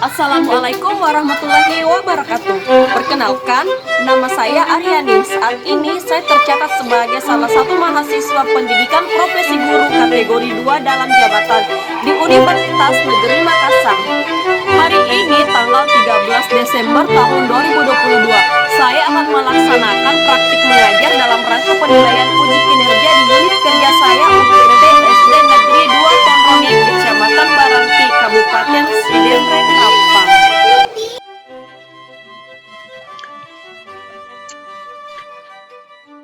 Assalamualaikum warahmatullahi wabarakatuh. Perkenalkan, nama saya Aryani. Saat ini saya tercatat sebagai salah satu mahasiswa pendidikan profesi guru kategori 2 dalam jabatan di Universitas Negeri Makassar. Hari ini tanggal 13 Desember tahun 2022, saya akan melaksanakan praktik mengajar dalam rangka penilaian uji kinerja di unit kerja saya UPT SD Negeri 2 Tondrongi, Kecamatan Baranti, Kabupaten Sidemre, Kampang.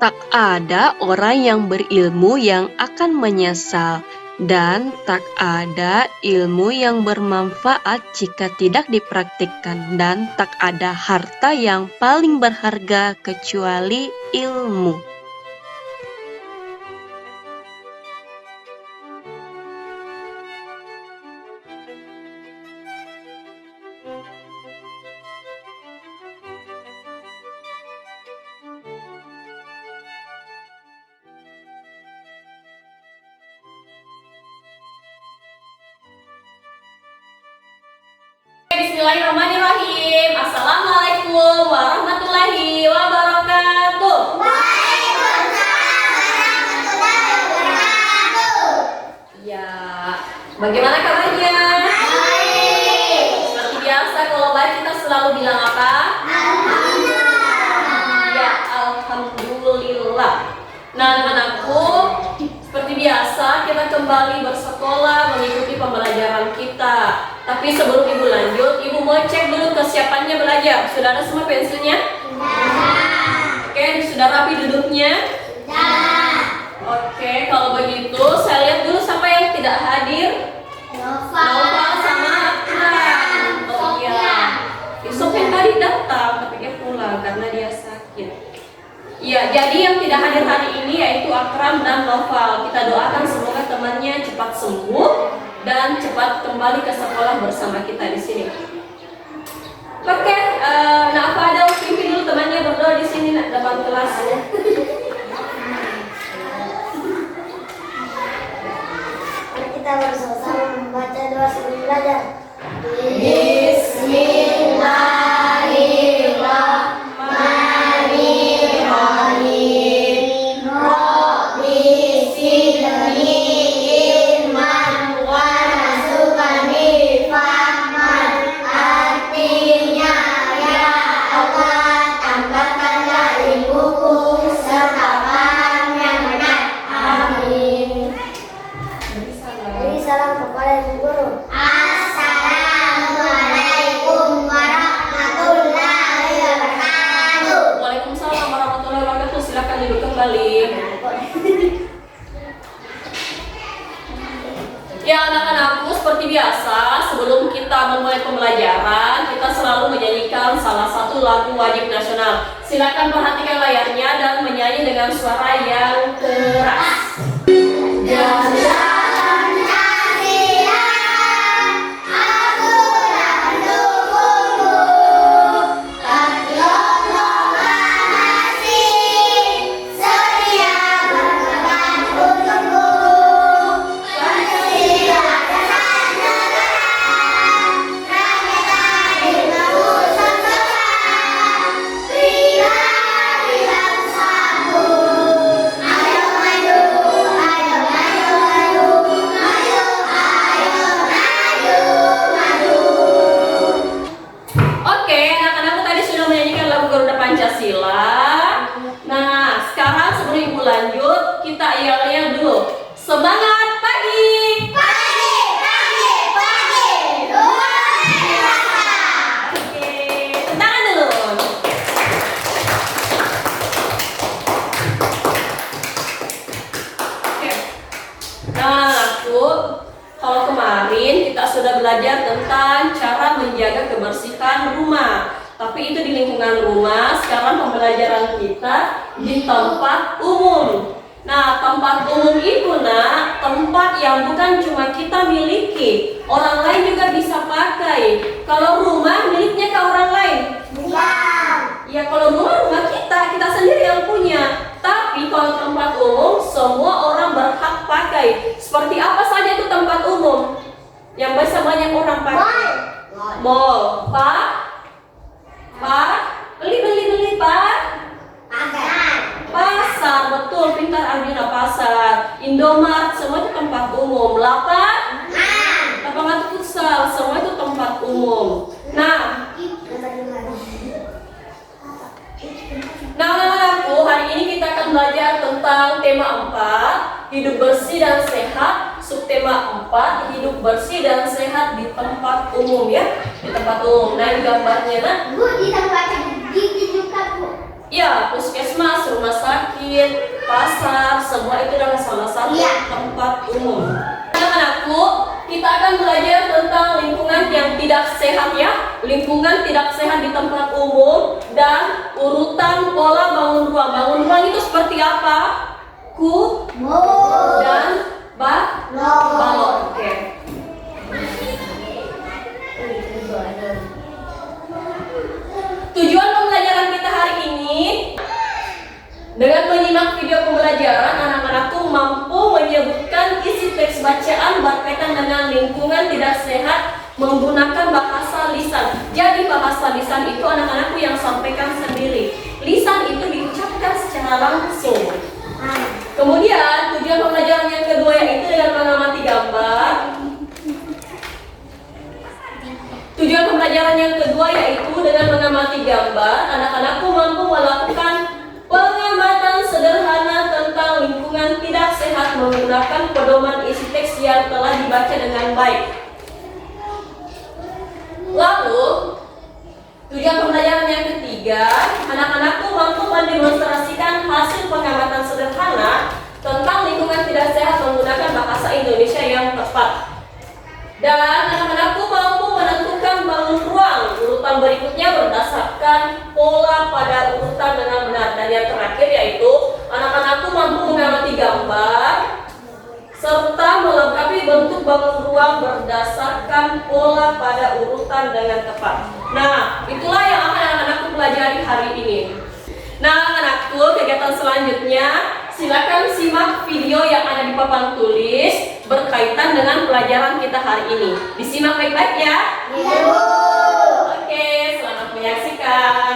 Tak ada orang yang berilmu yang akan menyesal, dan tak ada ilmu yang bermanfaat jika tidak dipraktikkan, dan tak ada harta yang paling berharga kecuali ilmu. Bismillahirrahmanirrahim. Assalamualaikum warahmatullahi wabarakatuh. Waalaikumsalam warahmatullahi wabarakatuh. Ya, bagaimana kabarnya? Baik. Seperti biasa, kalau baik kita selalu bilang apa? Ya, alhamdulillah. Nah, anak-anakku, seperti biasa kita kembali bersekolah mengikuti pembelajaran kita. Tapi sebelum ibu lanjut, ibu mau cek dulu kesiapannya belajar. Sudah ada semua pensilnya? Sudah. Oke, sudah rapi duduknya? Sudah. Oke, kalau begitu saya lihat dulu siapa yang tidak hadir. Nova sama Akram. Oh iya. Besok yang tadi datang, tapi dia pulang karena dia sakit. Iya, jadi yang tidak hadir hari ini yaitu Akram dan Noval. Kita doakan semoga temannya cepat sembuh dan cepat kembali ke sekolah bersama kita di sini. Oke, nah apa ada pimpin dulu temannya berdoa di sini nak depan kelas. Mari kita bersama-sama membaca doa sebelum belajar. Bismillahirrahmanirrahim. Rabbi zidni ilman warzuqni fahman. Artinya, ya Allah, tambahkanlah ilmuku serta paham yang benar. Amin. Beri salam kepada ibu guru. Assalamualaikum warahmatullahi wabarakatuh. Waalaikumsalam warahmatullahi wabarakatuh. Silakan duduk kembali. Ya anak-anakku, seperti biasa sebelum kita memulai pembelajaran, kita selalu menyanyikan salah satu lagu wajib nasional. Silakan perhatikan layarnya dan menyanyi dengan suara yang keras. Jalan kasihan, aku tak mendukungmu. Terlolonglah nasib, setia berkorban untukmu. Pancasila dasar negara, rakyat ilmu sesama. Pribadi bangsaku, ayo maju, ayo maju, maju, ayo maju, maju. Oke, anak-anakku tadi sudah menyanyikan lagu Garuda Pancasila. Nah, sekarang sebelum ibu lanjut, kita yel-yel dulu. Semangat pagi! Pagi, pagi, pagi, luar biasa. Oke, tangan dulu. Oke. Nah, aku kalau kemarin kita sudah belajar tentang cara menjaga kebersihan rumah. Tapi itu di lingkungan rumah. Sekarang pembelajaran kita di tempat umum. Nah, tempat umum itu nak, tempat yang bukan cuma kita miliki, orang lain juga bisa pakai. Kalau rumah miliknya ke orang lain. Bukan. Ya kalau rumah kita sendiri yang punya. Tapi kalau tempat umum semua orang berhak pakai. Seperti apa saja itu tempat umum yang bisa banyak orang pakai? Mall. Beli, Pak. Pasar, betul, pintar Arjuna, pasar. Indomart, semua itu tempat umum. Lapangan futsal, semua itu tempat umum. Nah, anak-anakku, hari ini kita akan belajar tentang tema 4, hidup bersih dan sehat. Subtema 4, hidup bersih dan sehat di tempat umum, ya. Di tempat umum. Nah, ini gambarnya, nak. Bu, di tempat gigi juga, Bu. Ya, puskesmas, rumah sakit, pasar, semua itu adalah salah satu tempat umum. Anak-anakku, kita akan belajar tentang lingkungan yang tidak sehat, ya. Lingkungan tidak sehat di tempat umum dan urutan pola bangun ruang. Bangun ruang itu seperti apa? Dan balon. Oke. Tujuan pembelajaran kita hari ini, dengan menyimak video pembelajaran, anak-anakku mampu menyebutkan isi teks bacaan berkaitan dengan lingkungan tidak sehat menggunakan bahasa lisan. Jadi bahasa lisan itu anak-anakku yang sampaikan sendiri. Lisan itu diucapkan secara langsung. Kemudian tujuan pembelajaran yang kedua yaitu dengan mengamati gambar. Tujuan pembelajaran yang kedua yaitu dengan mengamati gambar, anak-anakku mampu melakukan pengamatan sederhana tentang lingkungan tidak sehat menggunakan pedoman isi teks yang telah dibaca dengan baik. Lalu, tujuan pembelajaran yang ketiga, anak-anakku mampu mendemonstrasikan hasil pengamatan sederhana tentang lingkungan tidak sehat menggunakan bahasa Indonesia yang tepat. Dan anak-anakku mampu menentukan bangun ruang. Urutan berikutnya berdasarkan pola pada urutan dengan benar. Dan yang terakhir yaitu anak-anakku mampu mengamati gambar serta melengkapi bentuk bangun ruang berdasarkan pola pada urutan dengan tepat. Nah, itulah yang akan anak-anakku pelajari hari ini. Nah, anak-anakku, kegiatan selanjutnya silakan simak video yang ada di papan tulis berkaitan dengan pelajaran kita hari ini. Disimak baik-baik ya. Iya, Bu. Oke, selamat menyaksikan.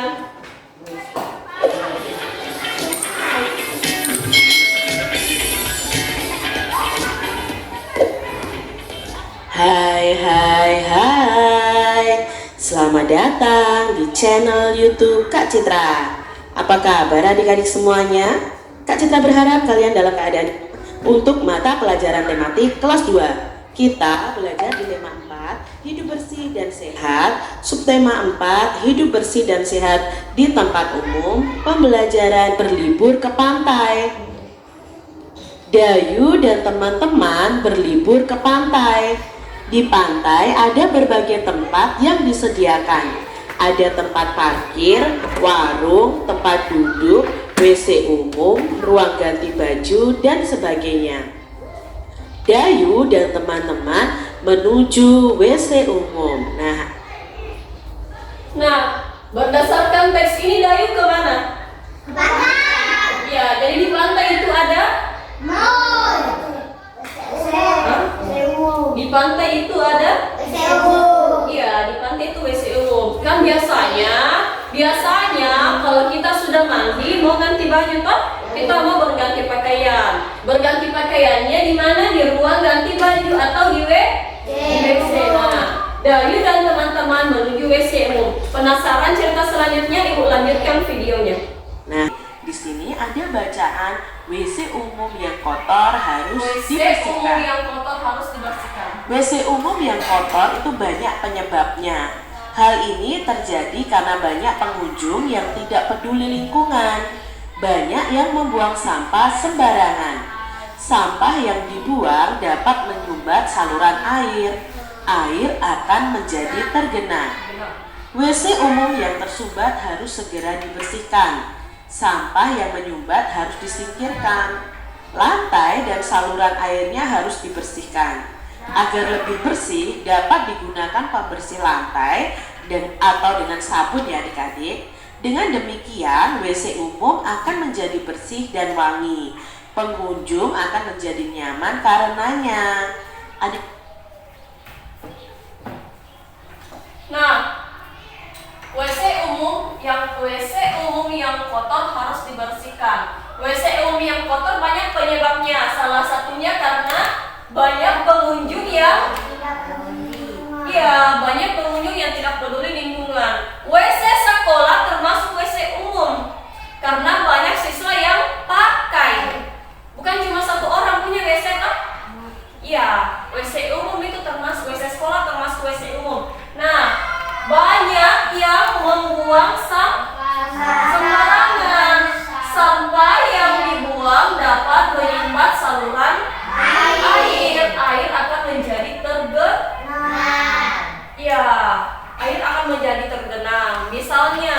Hai. Selamat datang di channel YouTube Kak Citra. Apa kabar adik-adik semuanya? Kak Citra berharap kalian dalam keadaan untuk mata pelajaran tematik kelas 2. Kita belajar di tema 4, hidup bersih dan sehat. Subtema 4, hidup bersih dan sehat di tempat umum. Pembelajaran berlibur ke pantai. Dayu dan teman-teman berlibur ke pantai. Di pantai ada berbagai tempat yang disediakan. Ada tempat parkir, warung, tempat duduk, WC umum, ruang ganti baju, dan sebagainya. Dayu dan teman-teman menuju WC umum. Nah, berdasarkan teks ini Dayu ke mana? Pantai. Ya, jadi di pantai itu ada? Mall. Di pantai itu ada? Iya, di pantai itu WC umum. Kan biasanya kalau kita sudah mandi mau ganti baju toh, kita mau berganti pakaian. Berganti pakaiannya di mana? Di ruang ganti baju atau di WC. Nah, Dayu dan teman-teman menuju WC umum. Penasaran cerita selanjutnya? Ibu lanjutkan videonya. Nah, di sini ada bacaan WC umum yang kotor harus WC umum dibersihkan. yang kotor harus dibersihkan. WC umum yang kotor itu banyak penyebabnya. Hal ini terjadi karena banyak pengunjung yang tidak peduli lingkungan. Banyak yang membuang sampah sembarangan. Sampah yang dibuang dapat menyumbat saluran air. Air akan menjadi tergenang. WC umum yang tersumbat harus segera dibersihkan. Sampah yang menyumbat harus disingkirkan. Lantai dan saluran airnya harus dibersihkan. Agar lebih bersih, dapat digunakan pembersih lantai atau dengan sabun ya adik-adik. Dengan demikian, WC umum akan menjadi bersih dan wangi. Pengunjung akan menjadi nyaman karenanya. WC umum yang kotor harus dibersihkan. WC umum yang kotor banyak penyebabnya. Salah satunya karena banyak pengunjung yang tidak peduli lingkungan. WC sekolah termasuk WC umum karena banyak siswa yang pakai. Bukan cuma satu orang punya WC toh? Iya, WC umum itu termasuk WC sekolah termasuk WC umum. Nah, banyak yang membuang sampah sembarangan. Sampah yang dibuang dapat menyumbat saluran air. Air akan menjadi air akan menjadi tergenang. Misalnya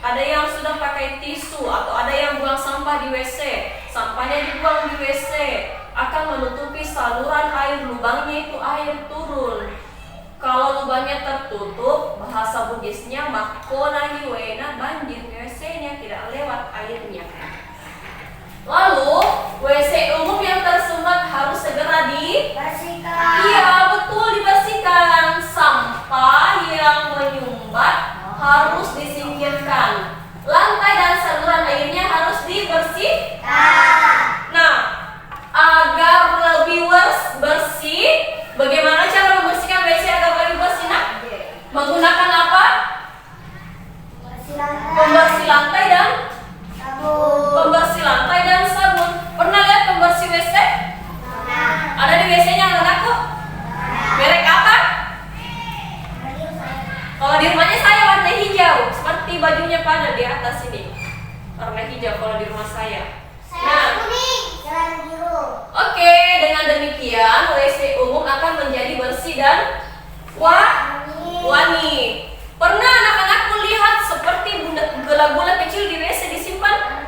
ada yang sudah pakai tisu atau ada yang buang sampah di WC. Sampahnya dibuang di WC akan menutupi saluran air, lubangnya itu air turun. Kalau lubangnya tertutup, bahasa Bugisnya makona hiwena, banjir WC-nya tidak lewat airnya. Lalu WC umum yang tersumbat harus segera dibersihkan. Iya, betul, dibersihkan. Sampah yang menyumbat harus disingkirkan. Lantai dan saluran airnya harus dibersihkan. Nah, agar lebih bersih, bagaimana cara membersihkan WC agar lebih bersih? Nah, menggunakan apa? Pembersih lantai dan sabun. Pernah lihat pembersih WC? Ada di WC-nya anakku? Merek apa? Kalau di rumahnya saya warna hijau, seperti bajunya pada di atas ini. Warna hijau kalau di rumah saya. Nah, oke, dengan demikian WC umum akan menjadi bersih dan wangi. Pernah anak-anakku lihat seperti gula-gula kecil di WC disimpan?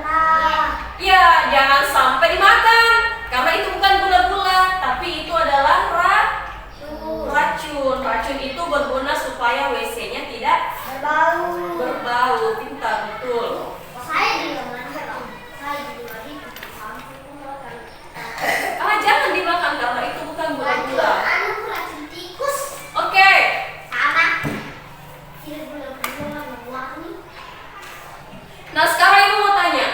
Ya, jangan sampai dimakan, karena itu bukan gula-gula, tapi itu adalah racun. Racun itu berguna supaya WC-nya tidak berbau. Pintar, betul. Jangan dimakan karena itu bukan gula-gula. Oke. Nah, sekarang ibu mau tanya,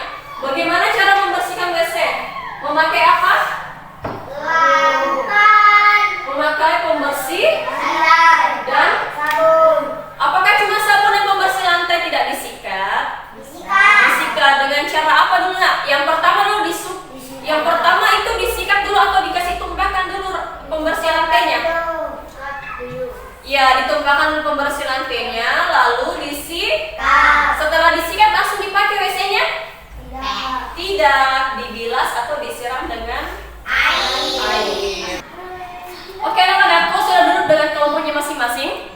bagaimana cara membersihkan WC? Memakai apa? Memakai pembersih dan sabun. Apakah cuma sabun dan pembersih lantai tidak disikat? Disikat dengan cara apa dulu nak? Yang pertama itu disikat dulu atau dikasih tumpahkan dulu pembersih lantainya? Ya, ditumpahkan pembersih lantainya, lalu disikat. Setelah disikat langsung dipakai WC-nya? Tidak, dibilas atau disiram dengan air. Oke, anak-anakku sudah duduk dengan kelompoknya masing-masing?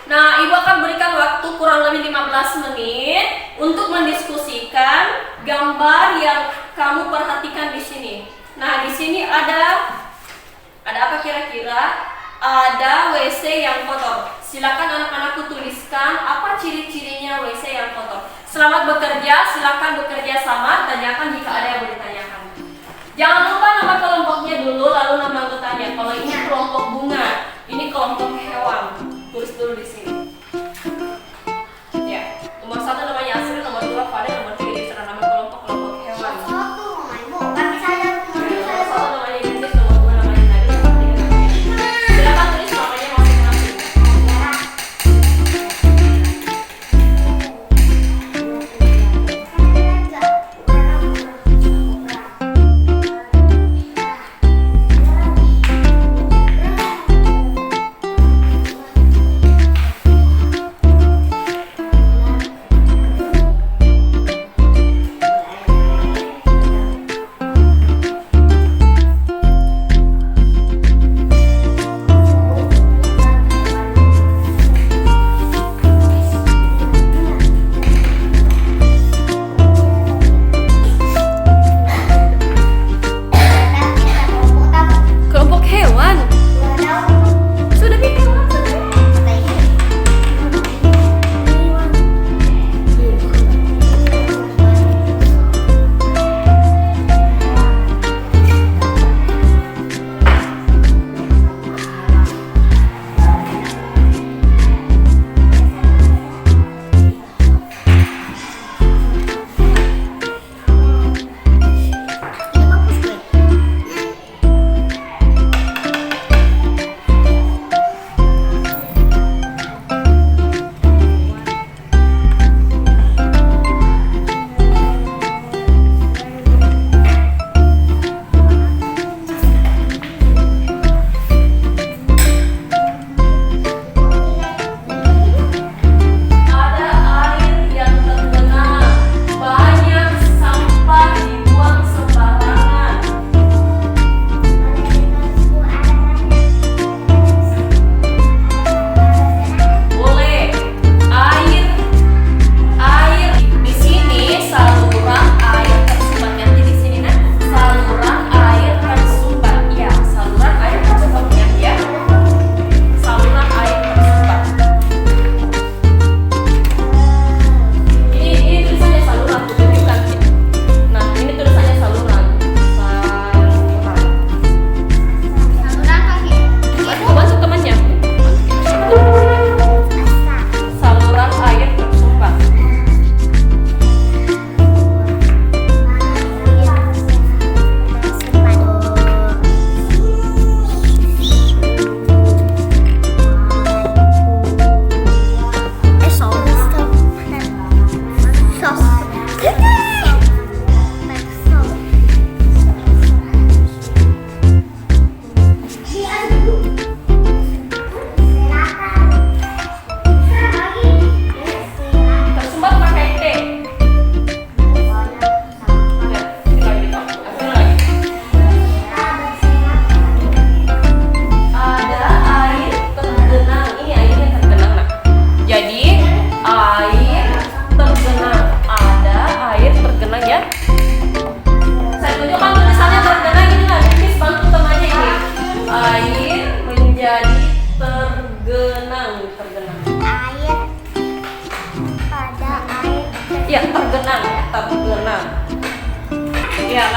Nah, ibu akan berikan waktu kurang lebih 15 menit untuk mendiskusikan gambar yang kamu perhatikan di sini. Nah, di sini ada apa kira-kira? Ada WC yang kotor. Silakan anak-anakku tuliskan apa ciri-cirinya WC yang kotor. Selamat bekerja, silakan bekerja sama, tanyakan jika ada yang mau ditanyakan. Jangan lupa nama kelompoknya dulu, lalu nama anggotanya. Kalau ini kelompok bunga, ini kelompok hewan. Tulis dulu di sini. Ya, nomor 1 namanya Asri, nomor 2 Fadil, nomor 3 diserah nama kelompok hewan.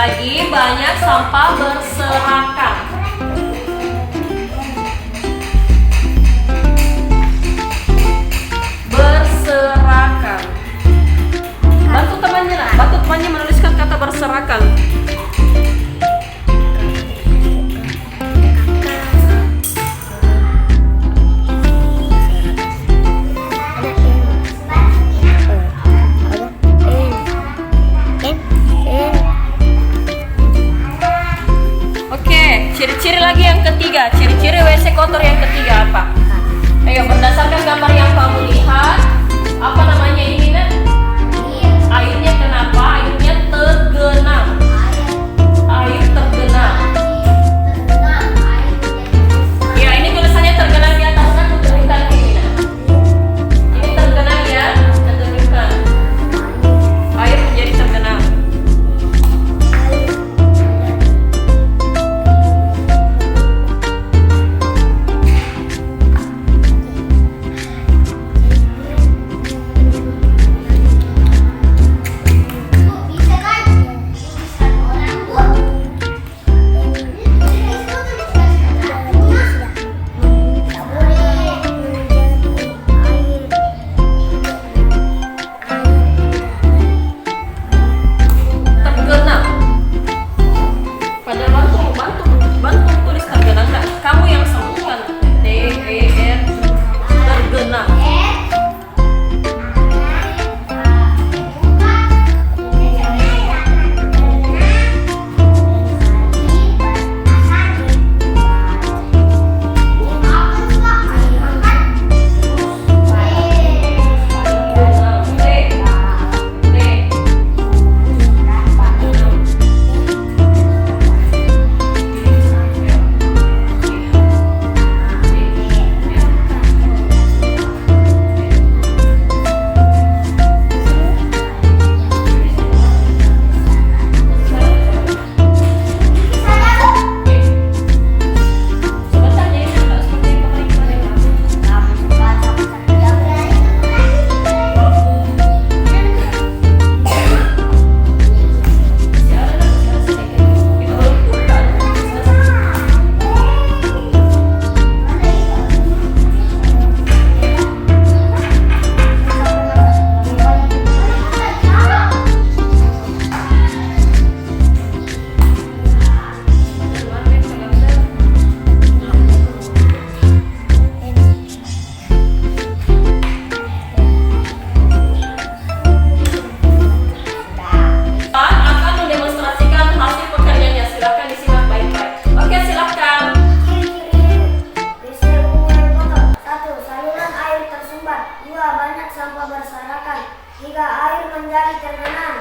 lagi banyak sampah berserakan. Berserakan. Bantu temannya menuliskan kata berserakan. Ciri-ciri lagi yang ketiga, ciri-ciri WC kotor yang ketiga apa? Ayo, berdasarkan gambar yang kamu lihat, apa namanya ini, Nak? Airnya kenapa? Airnya tergenang. Air tergenang. Ya, ini tulisannya tergenang di atas, kan? Tunjukkan ini, Nak. Ini tergenang ya, kita tunjukkan. Air menjadi tergenang.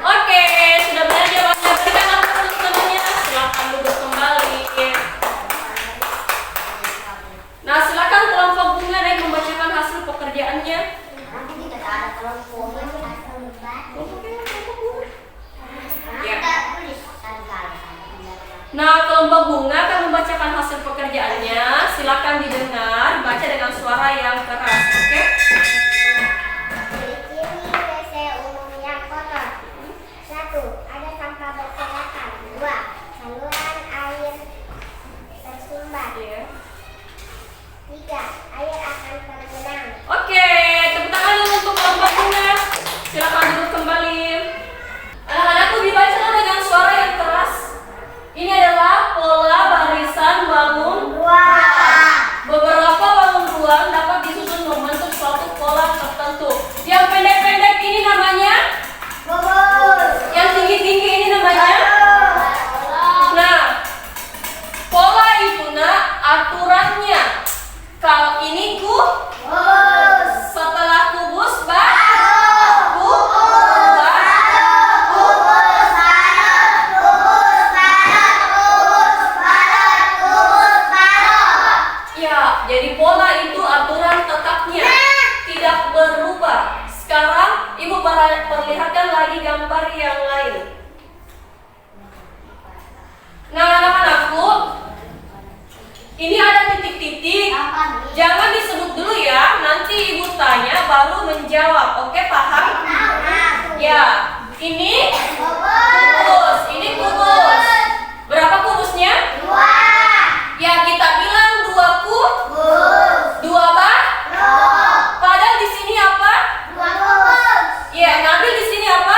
Oke, sudah benar jawabannya. Berikan aku teman-temannya. Silakan duduk kembali. Nah, silakan kelompok bunga naik membacakan hasil pekerjaannya. Ya. Nah, kelompok bunga akan membacakan hasil pekerjaannya. Silakan didengar, baca dengan suara yang keras, oke? Oke, tepuk tangan dulu untuk kelompok bunga. Silakan duduk kembali. Anak-anakku dibaca dengan suara yang keras. Ini adalah pola barisan bangun ruang. Beberapa bangun ruang dapat disusun membentuk suatu pola tertentu. Yang pendek-pendek ini namanya bobos. Yang tinggi-tinggi ini namanya nah, pola itu aturannya. Kalau ini setelah kubus ya, jadi pola itu aturan tetapnya, tidak berubah. Sekarang ibu perlihatkan lagi gambar yang lain. Nah, anak-anakku, ini ada titik-titik. Jangan disebut dulu ya. Nanti ibu tanya baru menjawab. Oke, paham? Ya. Ini kubus. Ini kubus. Berapa kubusnya? Ya, kita bilang 2 kubus. 2 balok. Padahal di sini apa? Ya, ngambil di sini apa?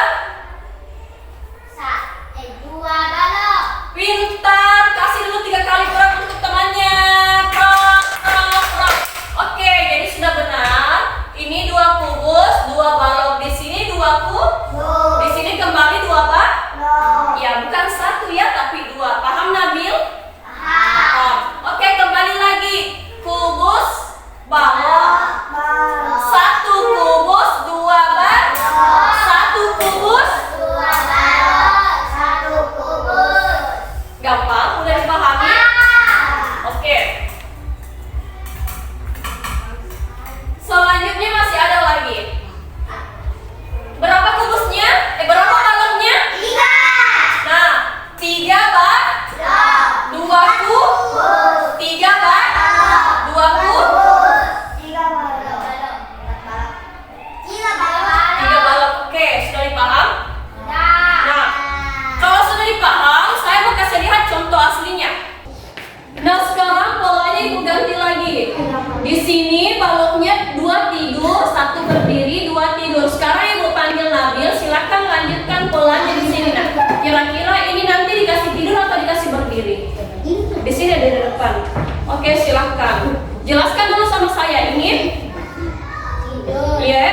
Pintar. Kasih dulu 3 kali perang untuk temannya. Perang, perang, perang. Oke, jadi sudah benar. Ini 2 kubus, 2 balok di sini 2 kubus. Di sini kembali 2 balok. Ya, bukan 1 ya, tapi 2. Paham Nabil? Paham. Oke, kembali lagi. Kubus, balok. 1 kubus, 2 balok. 1 kubus. Gampang, udah dipahami? Oke. Selanjutnya masih ada lagi. Berapa kubusnya? Berapa baloknya? 3. Nah, 3 balok. 2 kubus. 3 balok. 2 kubus. 3 balok. Oke, sudah dipaham? Nah, kalau sudah dipaham, saya mau kasih lihat contoh aslinya. Nah, sekarang polanya ibu ganti lagi. Di sini baloknya 2 tidur, 1 berdiri, 2 tidur. Sekarang ibu panggil Nabil, silakan lanjutkan polanya di sini. Nah, kira-kira ini nanti dikasih tidur atau dikasih berdiri? Di sini ada di depan. Oke, silakan. Jelaskan dulu sama saya. Ini? Iya.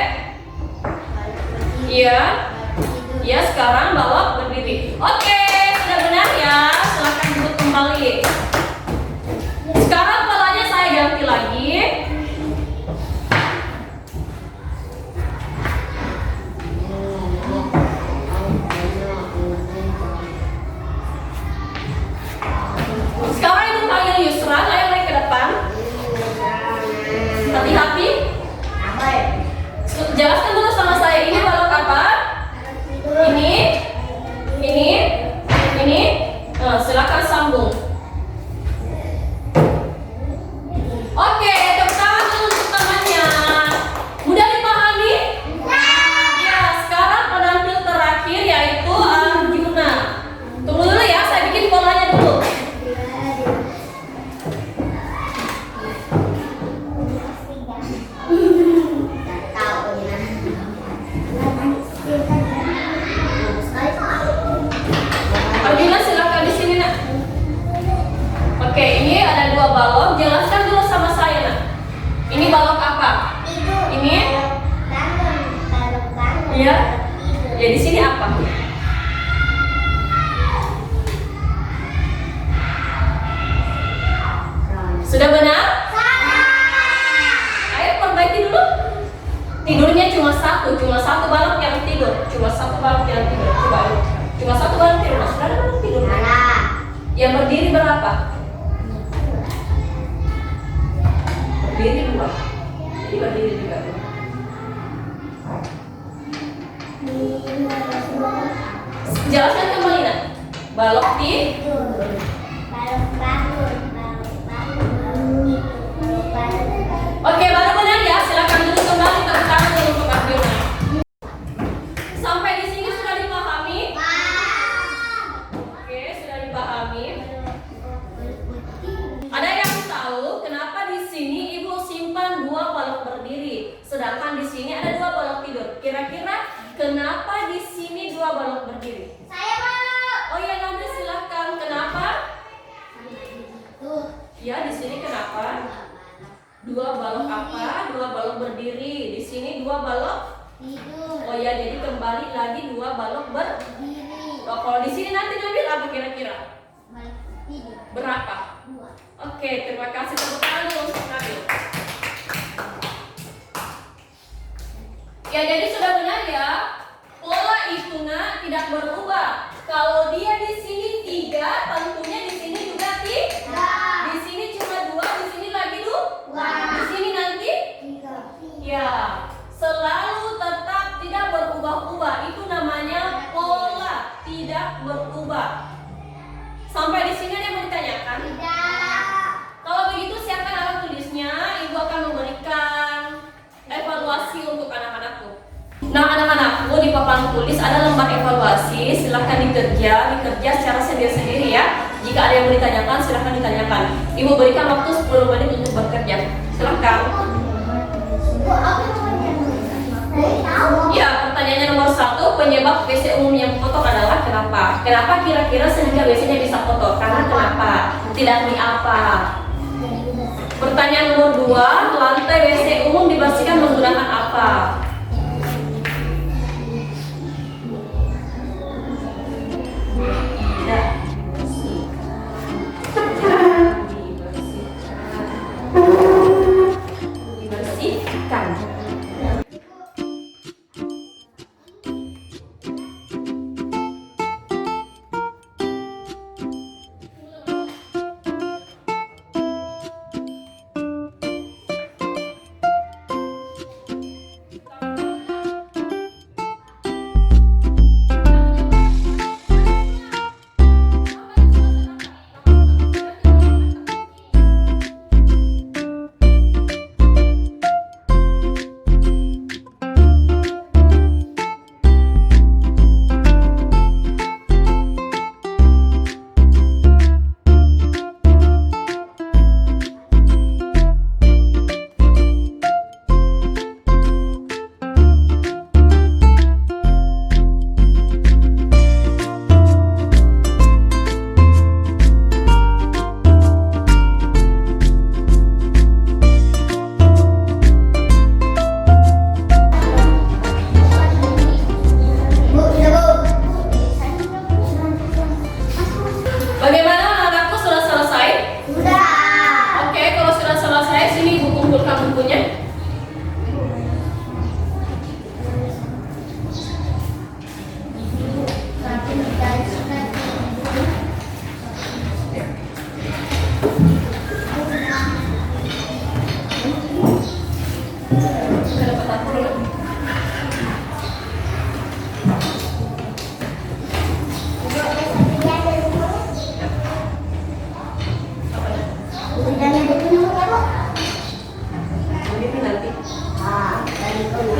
Iya. Ya, sekarang balok berdiri. Oke, sudah benar ya. Silakan duduk kembali. Sekarang polanya saya ganti lagi. Sekarang ibu panggil Yusran, ayo naik ke depan. Hati-hati. Jelaskan dulu sama saya, ini balok apa? Ini. Nah, silakan sambung. Oke, tepuk tangan dulu untuk temannya. Mudah dipahami? Ya, sekarang penampil terakhir yaitu Arjuna. Tunggu dulu ya, saya bikin polanya dulu. Arjuna silakan di sini nak. Oke, ini ada 2 balok. Jelaskan dulu sama saya nak. Ini balok apa? Ini? Iya. Ya di sini apa? Sudah benar? Ayo perbaiki dulu. Tidurnya cuma 1 balok yang tidur. Cuma 1 balok yang tidur. Coba. Cuma 1 balok tidur. Nah, sudah ada balok tidur. Yang berdiri berapa? Berdiri 2. Jadi berdiri juga. Jelaskan kembali nak. Balok tidur. Oke, baru benar ya. Silakan duduk kembali, tepuk tangan dulu untuk Arjuna. Sampai di sini sudah dipahami? Oke, sudah dipahami. Ada yang tahu kenapa di sini ibu simpan 2 balok berdiri, sedangkan di sini ada 2 balok tidur? Kira-kira kenapa di sini 2 balok berdiri? Oh ya, nanti silakan. Kenapa? Ya, di sini kenapa? 2 balok apa? 2 balok berdiri. Di sini 2 balok tidur. Oh ya, jadi kembali lagi 2 balok berdiri. Oh, kalau di sini nanti Nabil apa kira-kira? Berapa? 2. Oke, terima kasih. Tepuk tangan dulu untuk Nabil. Ya, jadi sudah benar ya. Pola hitungan tidak berubah. Kalau dia di sini 3, tentunya di sini juga 3. Di sini cuma 2, di sini lagi 2. Di sini nanti 3. Ya, selalu tetap tidak berubah-ubah. Itu namanya pola tidak berubah. Sampai di sini ada yang mau ditanyakan? Tidak. Kalau begitu siapkan alat tulisnya. Ibu akan memberikan evaluasi untuk anak-anakku. Nah, anak-anakku di di papan tulis ada lembar evaluasi, silahkan dikerja secara sendiri-sendiri ya. Jika ada yang mau ditanyakan, silahkan ditanyakan. Ibu berikan waktu 10 menit untuk bekerja. Silahkan. Ya, pertanyaannya nomor 1, penyebab WC umum yang kotor adalah kenapa? Kenapa kira-kira sehingga WC-nya bisa kotor? Karena kenapa? Tidak di apa? Pertanyaan nomor 2, lantai WC umum dibersihkan menggunakan apa? Tidak. Dibersihkan. Bagaimana anakku, sudah selesai? Sudah. Oke, kalau sudah selesai, sini ibu kumpulkan bukunya. Sudah dapat aku dulu.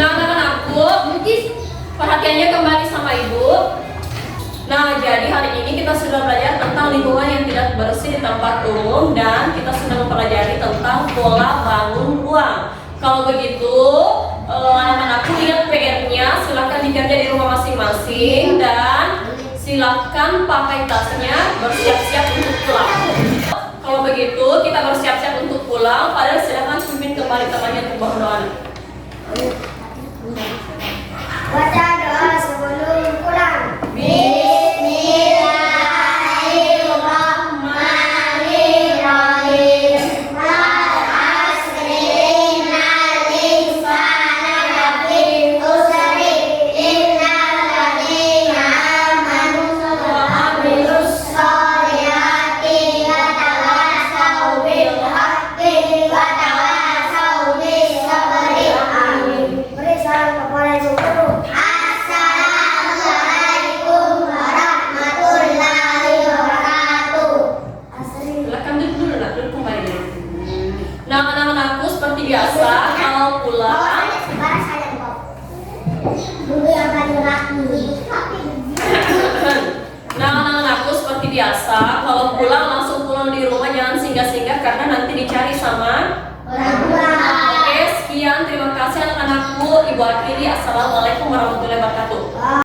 Nah, anak-anakku, perhatiannya kembali sama ibu. Nah, jadi hari ini kita sudah belajar tentang lingkungan yang tidak bersih di tempat umum dan kita sudah mempelajari tentang pola bangun buang. Kalau begitu, anak-anakku lihat PR-nya, silahkan dikerja di rumah masing-masing dan silahkan pakai tasnya, bersiap-siap untuk pulang. Kalau begitu, kita bersiap-siap untuk pulang. Padahal silahkan pimpin kembali temannya untuk mohon doa. Baca doa sebelum pulang. Bismillahirrahmanirrahim. Wal asri innal insana lafi khusri illa alladziina aamanu wa 'amilus sholihati wa tawassaw bil haqqi wa tawassaw bis sabri. Amin. Beri salam kepada guru. Assalamualaikum warahmatullahi wabarakatuh. Silahkan duduk dulu, nak duduk kembali dulu. Nah, anak-anakku seperti biasa kalau pulang. Nah, anak-anakku seperti biasa kalau pulang langsung pulang di rumah, jangan singgah-singgah karena nanti dicari sama Orang tua. Oke, sekian, terima kasih anak-anakku. Ibu akhiri, assalamualaikum warahmatullahi wabarakatuh.